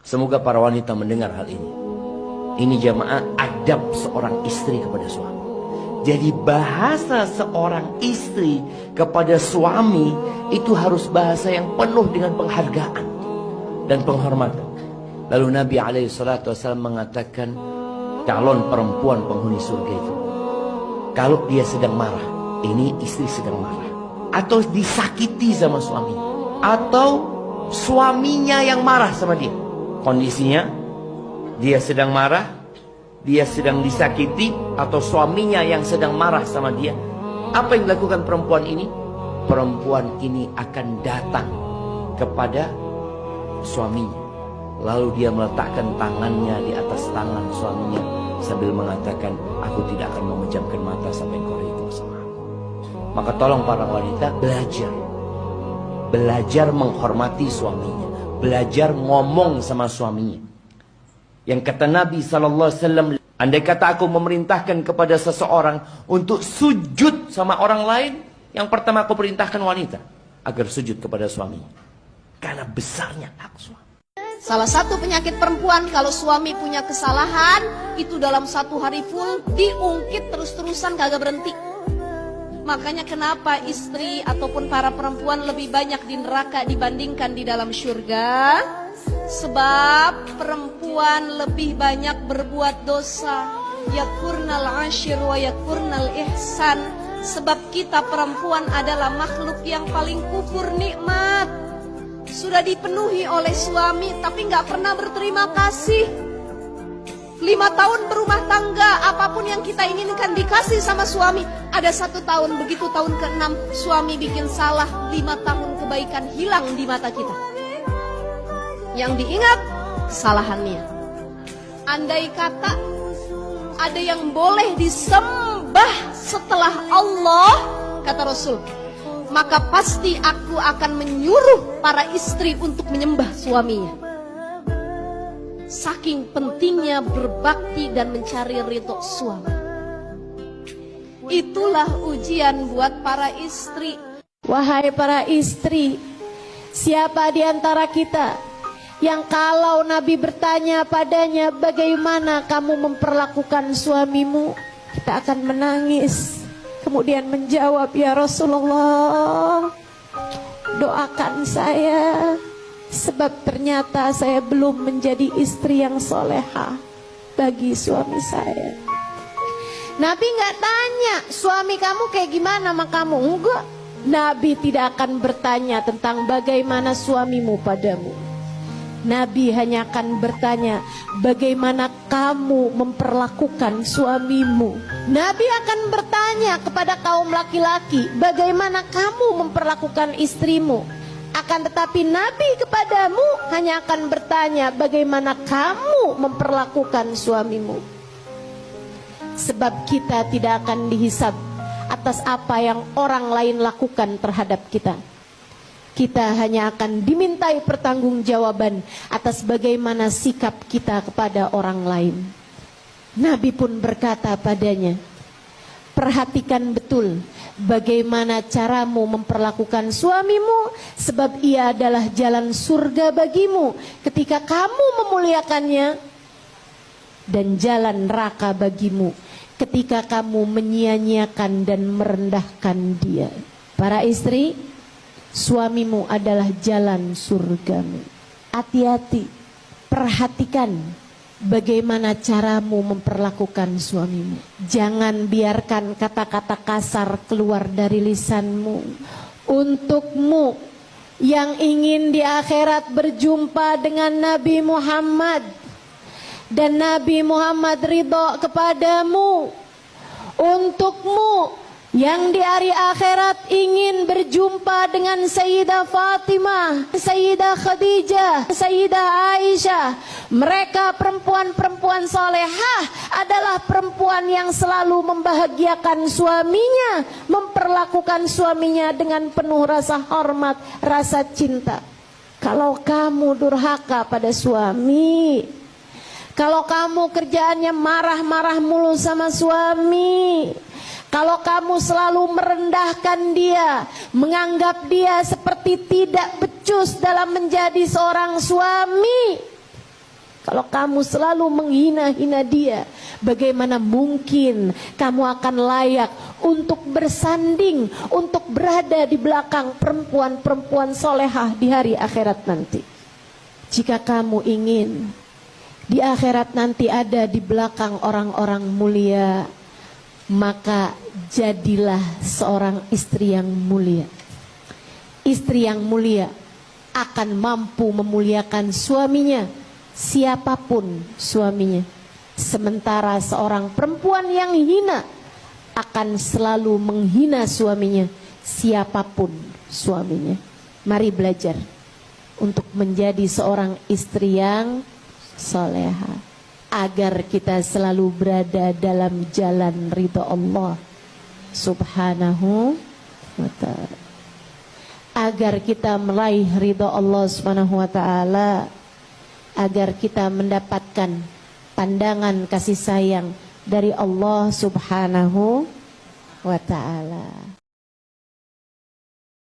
Semoga para wanita mendengar hal ini. Ini jamaah adab seorang istri kepada suami. Jadi bahasa seorang istri kepada suami itu harus bahasa yang penuh dengan penghargaan dan penghormatan. Lalu Nabi SAW mengatakan, calon perempuan penghuni surga itu, kalau dia sedang marah, ini istri sedang marah, atau disakiti sama suaminya, atau suaminya yang marah sama dia, kondisinya dia sedang marah, dia sedang disakiti, atau suaminya yang sedang marah sama dia, apa yang dilakukan perempuan ini? Perempuan ini akan datang kepada suaminya, lalu dia meletakkan tangannya di atas tangan suaminya sambil mengatakan, aku tidak akan memejamkan mata sampai kau ridho sama aku. Maka tolong para wanita belajar menghormati suaminya, belajar ngomong sama suaminya. Yang kata Nabi SAW, andai kata aku memerintahkan kepada seseorang untuk sujud sama orang lain, yang pertama aku perintahkan wanita agar sujud kepada suaminya, karena besarnya hak suami. Salah satu penyakit perempuan, kalau suami punya kesalahan, itu dalam satu hari full diungkit terus-terusan, kagak berhenti. Makanya kenapa istri ataupun para perempuan lebih banyak di neraka dibandingkan di dalam surga? Sebab perempuan lebih banyak berbuat dosa. Yakurnal ashir wa yakurnal ihsan. Sebab kita perempuan adalah makhluk yang paling kufur nikmat. Sudah dipenuhi oleh suami tapi nggak pernah berterima kasih. 5 tahun berumah tangga, apapun yang kita inginkan dikasih sama suami. Ada 1 tahun, begitu tahun ke-6 suami bikin salah, 5 tahun kebaikan hilang di mata kita. Yang diingat kesalahannya. Andai kata ada yang boleh disembah setelah Allah, kata Rasul, maka pasti aku akan menyuruh para istri untuk menyembah suaminya. Saking pentingnya berbakti dan mencari ridho suami. Itulah ujian buat para istri. Wahai para istri, siapa di antara kita yang kalau Nabi bertanya padanya, bagaimana kamu memperlakukan suamimu, kita akan menangis, kemudian menjawab, ya Rasulullah, doakan saya, sebab ternyata saya belum menjadi istri yang soleha bagi suami saya. Nabi nggak tanya, suami kamu kayak gimana sama kamu? Enggak. Nabi tidak akan bertanya tentang bagaimana suamimu padamu. Nabi hanya akan bertanya, bagaimana kamu memperlakukan suamimu. Nabi akan bertanya kepada kaum laki-laki, bagaimana kamu memperlakukan istrimu. Akan tetapi Nabi kepadamu hanya akan bertanya, bagaimana kamu memperlakukan suamimu. Sebab kita tidak akan dihisab atas apa yang orang lain lakukan terhadap kita. Kita hanya akan dimintai pertanggungjawaban atas bagaimana sikap kita kepada orang lain. Nabi pun berkata padanya, perhatikan betul bagaimana caramu memperlakukan suamimu, sebab ia adalah jalan surga bagimu ketika kamu memuliakannya, dan jalan neraka bagimu ketika kamu menyia-nyiakan dan merendahkan dia. Para istri, suamimu adalah jalan surgamu. Hati-hati, perhatikan bagaimana caramu memperlakukan suamimu. Jangan biarkan kata-kata kasar keluar dari lisanmu. Untukmu yang ingin di akhirat berjumpa dengan Nabi Muhammad, dan Nabi Muhammad ridho kepadamu. Untukmu yang di hari akhirat ingin berjumpa dengan Sayyidah Fatimah, Sayyidah Khadijah, Sayyidah Aisyah. Mereka perempuan-perempuan salehah adalah perempuan yang selalu membahagiakan suaminya, memperlakukan suaminya dengan penuh rasa hormat, rasa cinta. Kalau kamu durhaka pada suami, kalau kamu kerjaannya marah-marah mulu sama suami, kalau kamu selalu merendahkan dia, menganggap dia seperti tidak becus dalam menjadi seorang suami, Kalau kamu selalu menghina-hina dia, bagaimana mungkin kamu akan layak untuk bersanding, untuk berada di belakang perempuan-perempuan solehah di hari akhirat nanti. Jika kamu ingin di akhirat nanti ada di belakang orang-orang mulia, maka jadilah seorang istri yang mulia. Istri yang mulia akan mampu memuliakan suaminya, siapapun suaminya. Sementara seorang perempuan yang hina akan selalu menghina suaminya, siapapun suaminya. Mari belajar untuk menjadi seorang istri yang soleha, agar kita selalu berada dalam jalan ridha Allah subhanahu wa ta'ala, agar kita meraih ridha Allah subhanahu wa ta'ala, agar kita mendapatkan pandangan kasih sayang dari Allah subhanahu wa ta'ala.